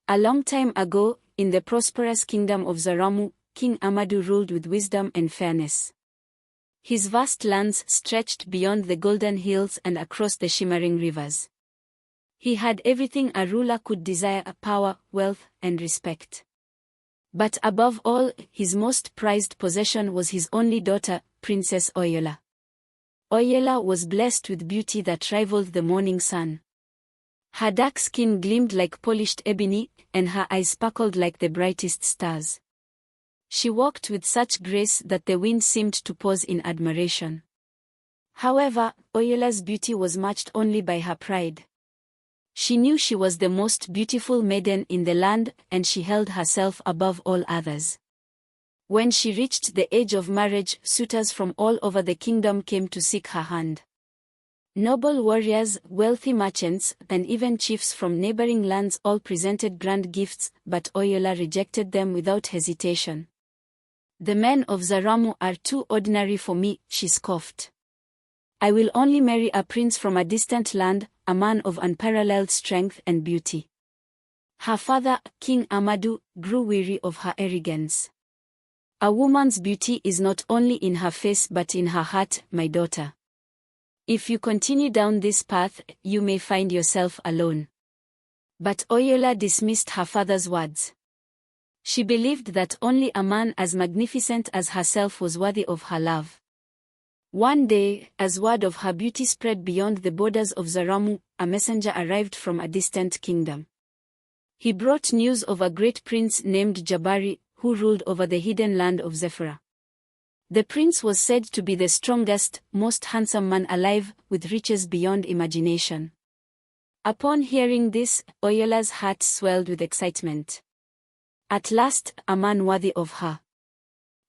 A long time ago, in the prosperous kingdom of Zaramu, King Amadu ruled with wisdom and fairness. His vast lands stretched beyond the golden hills and across the shimmering rivers. He had everything a ruler could desire: power, wealth, and respect. But above all, his most prized possession was his only daughter, Princess Oyula. Oyula was blessed with beauty that rivaled the morning sun. Her dark skin gleamed like polished ebony, and her eyes sparkled like the brightest stars. She walked with such grace that the wind seemed to pause in admiration. However, Oyula's beauty was matched only by her pride. She knew she was the most beautiful maiden in the land, and she held herself above all others. When she reached the age of marriage, suitors from all over the kingdom came to seek her hand. Noble warriors, wealthy merchants, and even chiefs from neighboring lands all presented grand gifts, but Oyula rejected them without hesitation. "The men of Zaramu are too ordinary for me," she scoffed. "I will only marry a prince from a distant land, a man of unparalleled strength and beauty." Her father, King Amadu, grew weary of her arrogance. "A woman's beauty is not only in her face but in her heart, my daughter. If you continue down this path, you may find yourself alone." But Oyula dismissed her father's words. She believed that only a man as magnificent as herself was worthy of her love. One day, as word of her beauty spread beyond the borders of Zaramu, a messenger arrived from a distant kingdom. He brought news of a great prince named Jabari, who ruled over the hidden land of Zephara. The prince was said to be the strongest, most handsome man alive, with riches beyond imagination. Upon hearing this, Oyula's heart swelled with excitement. At last, a man worthy of her.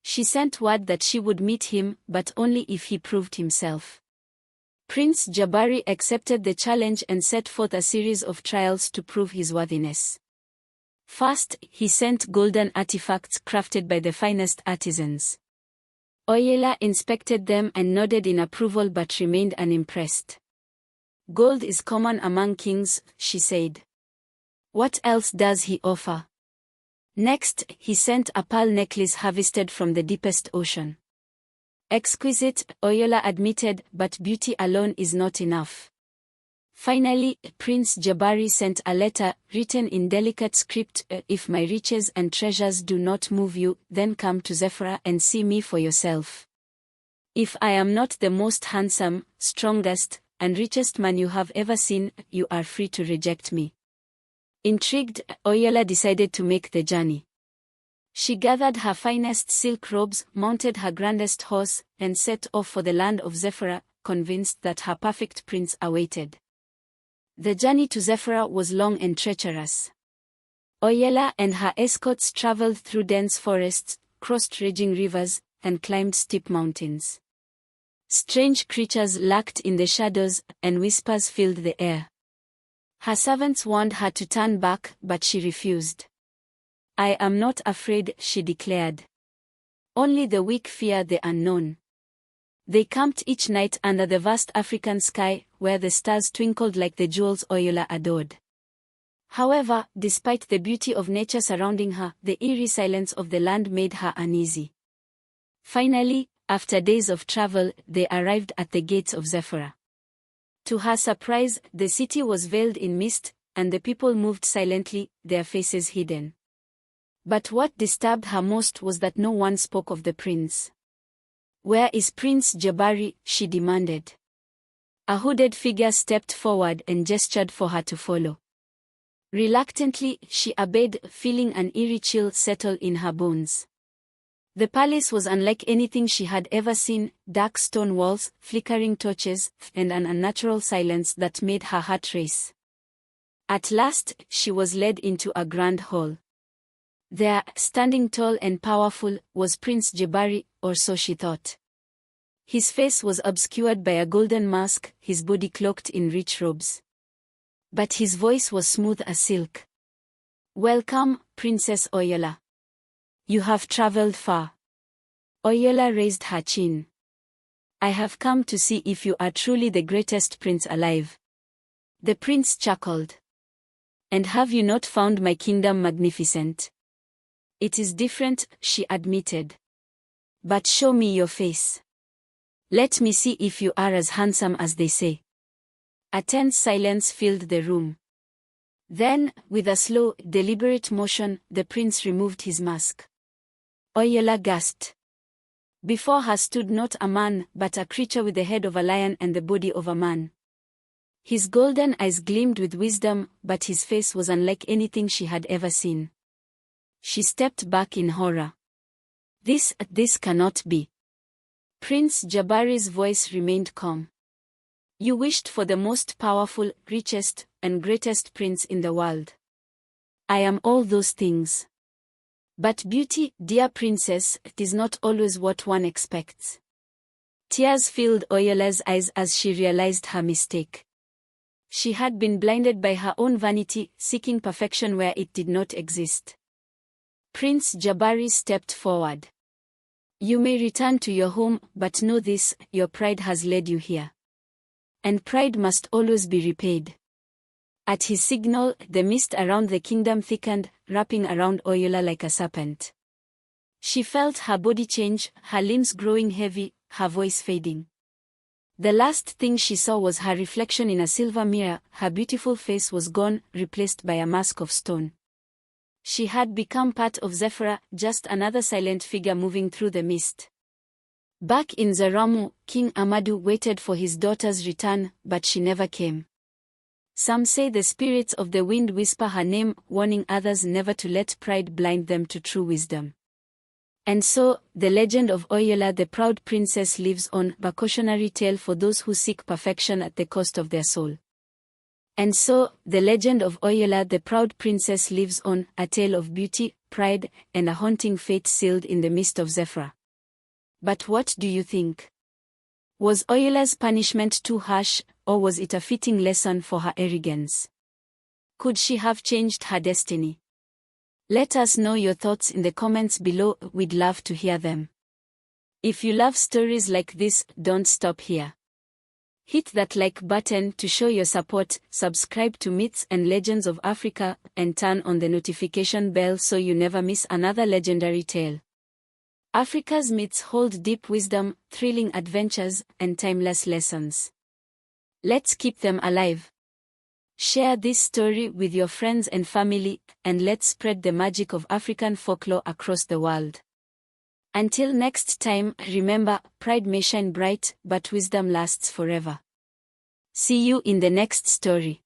She sent word that she would meet him, but only if he proved himself. Prince Jabari accepted the challenge and set forth a series of trials to prove his worthiness. First, he sent golden artifacts crafted by the finest artisans. Oyula inspected them and nodded in approval but remained unimpressed. "Gold is common among kings," she said. "What else does he offer?" Next, he sent a pearl necklace harvested from the deepest ocean. "Exquisite," Oyula admitted, "but beauty alone is not enough." Finally, Prince Jabari sent a letter, written in delicate script: "If my riches and treasures do not move you, then come to Zephara and see me for yourself. If I am not the most handsome, strongest, and richest man you have ever seen, you are free to reject me." Intrigued, Oyula decided to make the journey. She gathered her finest silk robes, mounted her grandest horse, and set off for the land of Zephara, convinced that her perfect prince awaited. The journey to Zephara was long and treacherous. Oyula and her escorts traveled through dense forests, crossed raging rivers, and climbed steep mountains. Strange creatures lurked in the shadows, and whispers filled the air. Her servants warned her to turn back, but she refused. "I am not afraid," she declared. "Only the weak fear the unknown." They camped each night under the vast African sky, where the stars twinkled like the jewels Oyula adored. However, despite the beauty of nature surrounding her, the eerie silence of the land made her uneasy. Finally, after days of travel, they arrived at the gates of Zephara. To her surprise, the city was veiled in mist, and the people moved silently, their faces hidden. But what disturbed her most was that no one spoke of the prince. "Where is Prince Jabari?" she demanded. A hooded figure stepped forward and gestured for her to follow. Reluctantly, she obeyed, feeling an eerie chill settle in her bones. The palace was unlike anything she had ever seen: dark stone walls, flickering torches, and an unnatural silence that made her heart race. At last, she was led into a grand hall. There, standing tall and powerful, was Prince Jabari, or so she thought. His face was obscured by a golden mask, his body cloaked in rich robes. But his voice was smooth as silk. "Welcome, Princess Oyula. You have traveled far." Oyula raised her chin. "I have come to see if you are truly the greatest prince alive." The prince chuckled. And have you not found my kingdom magnificent? It is different, she admitted. But show me your face. Let me see if you are as handsome as they say. A tense silence filled the room. Then, with a slow, deliberate motion, the prince removed his mask. Oyula gasped. Before her stood not a man, but a creature with the head of a lion and the body of a man. His golden eyes gleamed with wisdom, but his face was unlike anything she had ever seen. She stepped back in horror. This cannot be. Prince Jabari's voice remained calm. You wished for the most powerful, richest, and greatest prince in the world. I am all those things. But beauty, dear princess, is not always what one expects. Tears filled Oyula's eyes as she realized her mistake. She had been blinded by her own vanity, seeking perfection where it did not exist. Prince Jabari stepped forward. You may return to your home, but know this, your pride has led you here. And pride must always be repaid. At his signal, the mist around the kingdom thickened, wrapping around Oyula like a serpent. She felt her body change, her limbs growing heavy, her voice fading. The last thing she saw was her reflection in a silver mirror. Her beautiful face was gone, replaced by a mask of stone. She had become part of Zephara, just another silent figure moving through the mist. Back in Zaramu, King Amadu waited for his daughter's return, but she never came. Some say the spirits of the wind whisper her name, warning others never to let pride blind them to true wisdom. And so, the legend of Oyula the proud princess lives on, a cautionary tale for those who seek perfection at the cost of their soul. And so, the legend of Oyula the proud princess lives on, a tale of beauty, pride, and a haunting fate sealed in the mist of Zephara. But what do you think? Was Oyula's punishment too harsh, or was it a fitting lesson for her arrogance? Could she have changed her destiny? Let us know your thoughts in the comments below, we'd love to hear them. If you love stories like this, don't stop here. Hit that like button to show your support, subscribe to Myths and Legends of Africa, and turn on the notification bell so you never miss another legendary tale. Africa's myths hold deep wisdom, thrilling adventures, and timeless lessons. Let's keep them alive. Share this story with your friends and family, and let's spread the magic of African folklore across the world. Until next time, remember, pride may shine bright, but wisdom lasts forever. See you in the next story.